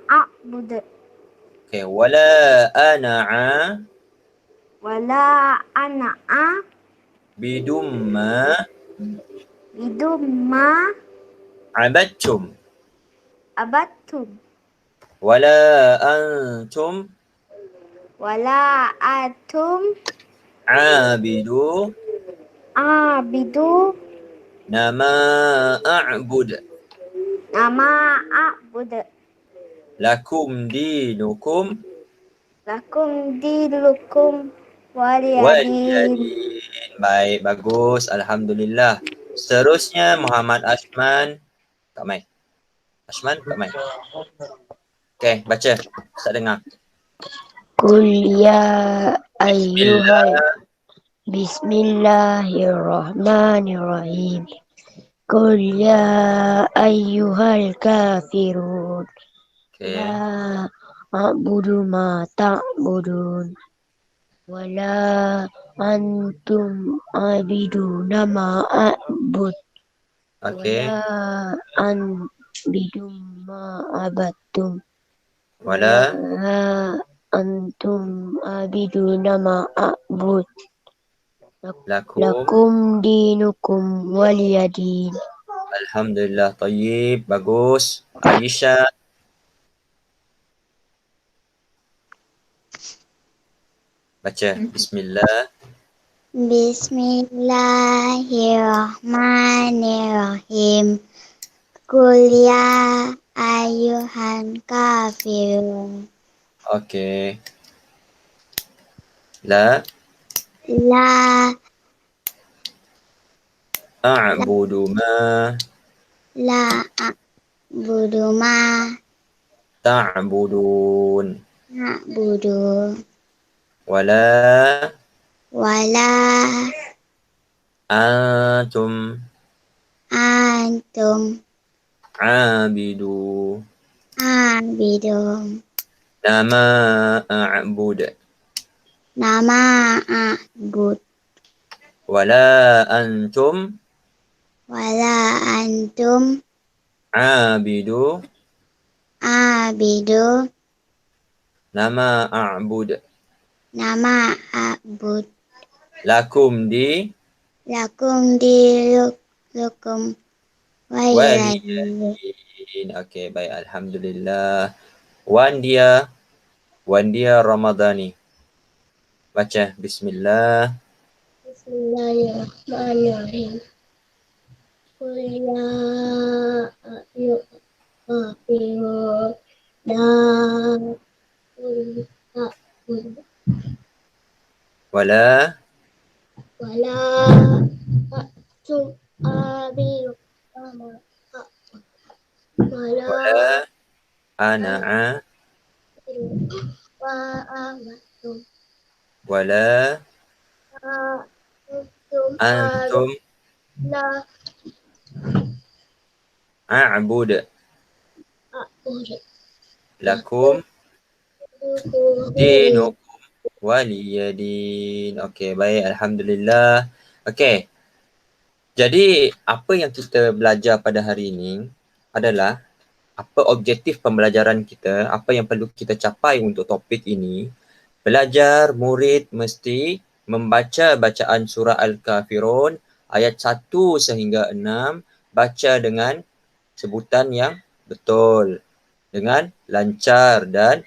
a'bud Okay. Wala ana'a wala ana'a bidumma bidumma abadtum. abattum Wala antum wala atum abidu abidu nama a'bud. nama a'bud Lakum dinukum lakum dinukum waliyadin. waliyadin. Baik, bagus. Alhamdulillah. Seterusnya Muhammad Ashman. Kak Mai. Ashman, Kak Mai. Okay, baca. Ustaz dengar. Qul ya ayyuhal Bismillah. Bismillahirrahmanirrahim. Qul ya ayyuhal kafirun. Okay. La a'budu ma ta'budun. Wala antum abiduna ma a'bud. Okay. Wala anbidum ma abattum. Wala antum abiduna ma a'bud. lakum. Lakum dinukum waliyadin. Alhamdulillah. Tayyib. Bagus. Aisyah. Baca. Bismillah. Bismillahirrahmanirrahim. Qul ya ayyuhan kafirun. Okay. La La a'budu ma a'budu ma ta'budun. na'budu Wala wala antum antum abidu abidum nama a'bud. nama a'bud Wala antum wala antum abidu abidu nama a'bud. nama a'bud Lakum di lakum dinukum waliyadin. waliyadin. Okay, baik. Alhamdulillah. Wandia Ramadhani. Baca. Bismillah. Bismillahirrahmanirrahim. Qul ya ayyuhal kafirun la a'budu Wala wala antum abidu wala wala ana'a wa abatum wala antum la a'bud. a'budu Lakum dinukum waliyadin. Okey, baik. Alhamdulillah. Okey. Jadi, apa yang kita belajar pada hari ini adalah apa objektif pembelajaran kita, apa yang perlu kita capai untuk topik ini. Belajar murid mesti membaca bacaan surah Al-Kafirun ayat 1 sehingga 6, baca dengan sebutan yang betul, dengan lancar dan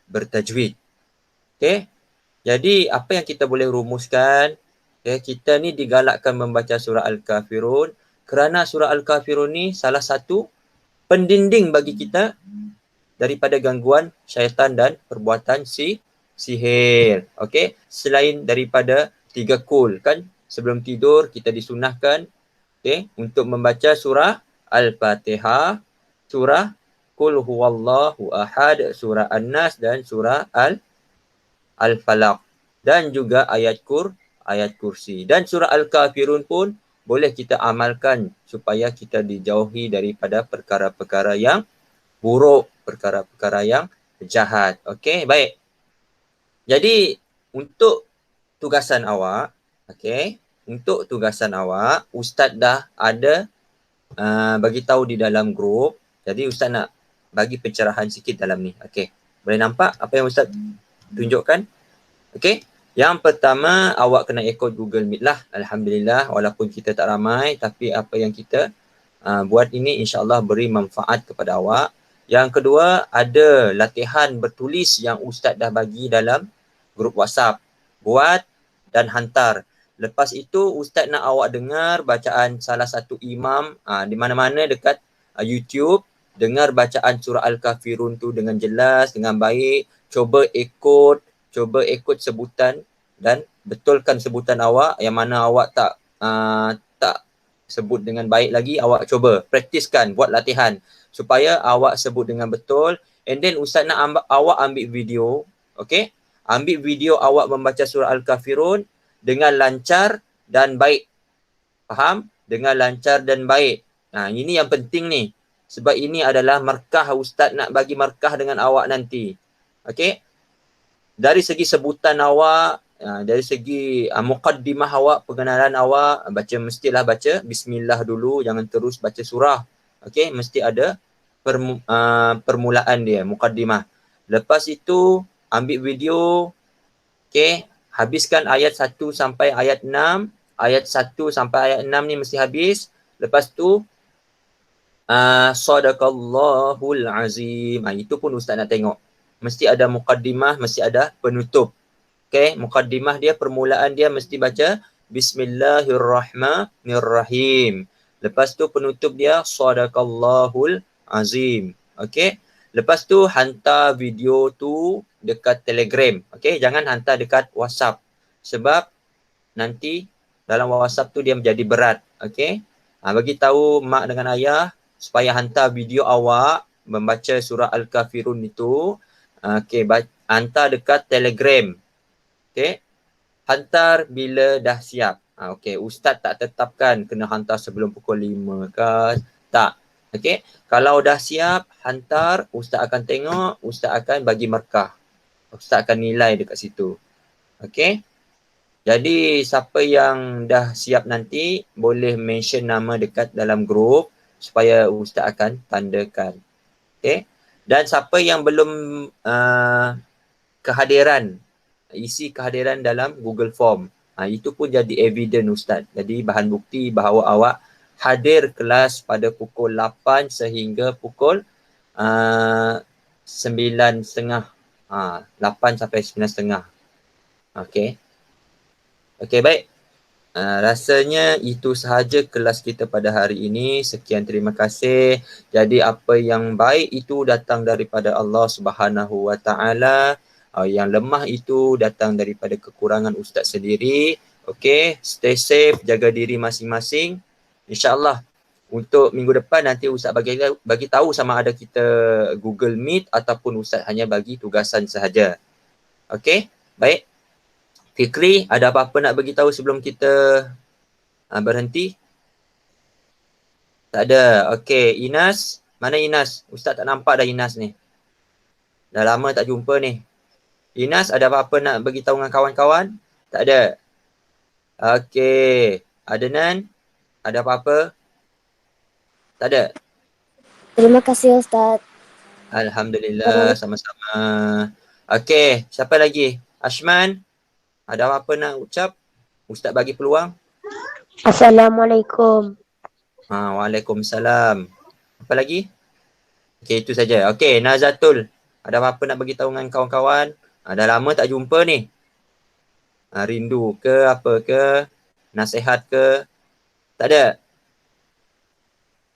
bertajwid. Okey. Jadi apa yang kita boleh rumuskan kita ni digalakkan membaca surah Al-Kafirun kerana surah Al-Kafirun ni salah satu pendinding bagi kita daripada gangguan syaitan dan perbuatan sihir. Okey, selain daripada 3 kul kan, sebelum tidur kita disunahkan untuk membaca surah Al-Fatihah, surah Qul huwallahu ahad, surah An-Nas dan surah Al-Falaq dan juga ayat kursi. Dan surah Al-Kafirun pun boleh kita amalkan supaya kita dijauhi daripada perkara-perkara yang buruk, perkara-perkara yang jahat. Okey, baik. Jadi untuk tugasan awak, untuk tugasan awak, Ustaz dah ada bagi tahu di dalam grup. Jadi Ustaz nak bagi pencerahan sikit dalam ni. Okey. Boleh nampak apa yang Ustaz tunjukkan? Okey. Yang pertama, awak kena ikut Google Meet lah. Alhamdulillah, walaupun kita tak ramai, tapi apa yang kita buat ini insya-Allah beri manfaat kepada awak. Yang kedua, ada latihan bertulis yang Ustaz dah bagi dalam grup WhatsApp. Buat dan hantar. Lepas itu, Ustaz nak awak dengar bacaan salah satu imam di mana-mana dekat YouTube. Dengar bacaan surah Al-Kafirun tu dengan jelas, dengan baik. Cuba ikut sebutan dan betulkan sebutan awak. Yang mana awak tak sebut dengan baik lagi, awak cuba praktiskan, buat latihan supaya awak sebut dengan betul. And then Ustaz nak awak ambil video, okey? Ambil video awak membaca surah Al-Kafirun dengan lancar dan baik. Faham? Dengan lancar dan baik. Ini yang penting ni. Sebab ini adalah markah, Ustaz nak bagi markah dengan awak nanti. Okey? Dari segi sebutan awak, dari segi muqaddimah awak, pengenalan awak, mestilah baca bismillah dulu, jangan terus baca surah. Okey, mesti ada permulaan dia, muqaddimah. Lepas itu ambil video, okey, habiskan ayat 1 sampai ayat 6. Ayat 1 sampai ayat 6 ni mesti habis. Lepas tu Sadaqallahul Azim. Itu pun Ustaz nak tengok. Mesti ada muqaddimah, mesti ada penutup. Okey, muqaddimah dia, permulaan dia mesti baca Bismillahirrahmanirrahim. Lepas tu penutup dia Sadaqallahul Azim. Okey. Lepas tu hantar video tu dekat Telegram. Okey, jangan hantar dekat WhatsApp. Sebab nanti dalam WhatsApp tu dia menjadi berat. Okey. Bagi tahu mak dengan ayah supaya hantar video awak membaca surah Al-Kafirun itu. Okey, hantar dekat Telegram. Okey. Hantar bila dah siap. Okey, Ustaz tak tetapkan kena hantar sebelum pukul 5 ke. Tak. Okey. Kalau dah siap, hantar. Ustaz akan tengok. Ustaz akan bagi markah. Ustaz akan nilai dekat situ. Okey. Jadi siapa yang dah siap nanti boleh mention nama dekat dalam grup supaya Ustaz akan tandakan. Okey. Dan siapa yang belum kehadiran, isi kehadiran dalam Google Form. Itu pun jadi evidence Ustaz. Jadi bahan bukti bahawa awak hadir kelas pada pukul 8 sehingga pukul 9.30. 8 sampai 9.30. Okey. Okey, baik. Rasanya itu sahaja kelas kita pada hari ini. Sekian, terima kasih. Jadi apa yang baik itu datang daripada Allah Subhanahu Wa Taala. Yang lemah itu datang daripada kekurangan Ustaz sendiri. Okey, stay safe, jaga diri masing-masing. InsyaAllah untuk minggu depan nanti Ustaz bagi tahu sama ada kita Google Meet ataupun Ustaz hanya bagi tugasan sahaja. Okey, baik. Fikri, ada apa-apa nak bagi tahu sebelum kita berhenti? Tak ada. Okey, Inas. Mana Inas? Ustaz tak nampak dah Inas ni. Dah lama tak jumpa ni. Inas, ada apa-apa nak bagi tahu dengan kawan-kawan? Tak ada. Okey. Adnan, ada apa-apa? Tak ada. Terima kasih Ustaz. Alhamdulillah, sama-sama. Okey, siapa lagi? Ashman, ada apa-apa nak ucap? Ustaz bagi peluang. Assalamualaikum. Waalaikumsalam. Apa lagi? Okey, itu saja. Okey, Nazatul, ada apa-apa nak bagi tahu dengan kawan-kawan? Dah lama tak jumpa ni. Rindu ke apa ke? Nasihat ke? Tak ada?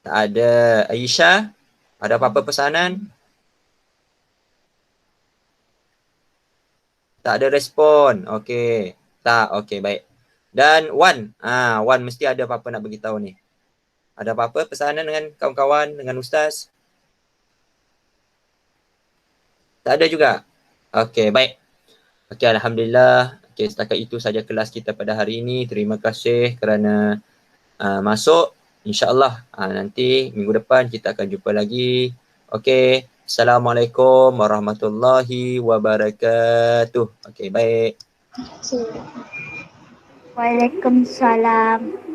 Tak ada. Aisyah, ada apa-apa pesanan? Tak ada respon. Okey. Tak. Okey, baik. Dan Wan. Wan mesti ada apa-apa nak beritahu ni. Ada apa-apa pesanan dengan kawan-kawan, dengan ustaz? Tak ada juga? Okey, baik. Okey, Alhamdulillah. Okey, setakat itu saja kelas kita pada hari ini. Terima kasih kerana masuk. InsyaAllah nanti minggu depan kita akan jumpa lagi. Okey. Assalamualaikum warahmatullahi wabarakatuh. Okey, baik. So, Waalaikumsalam.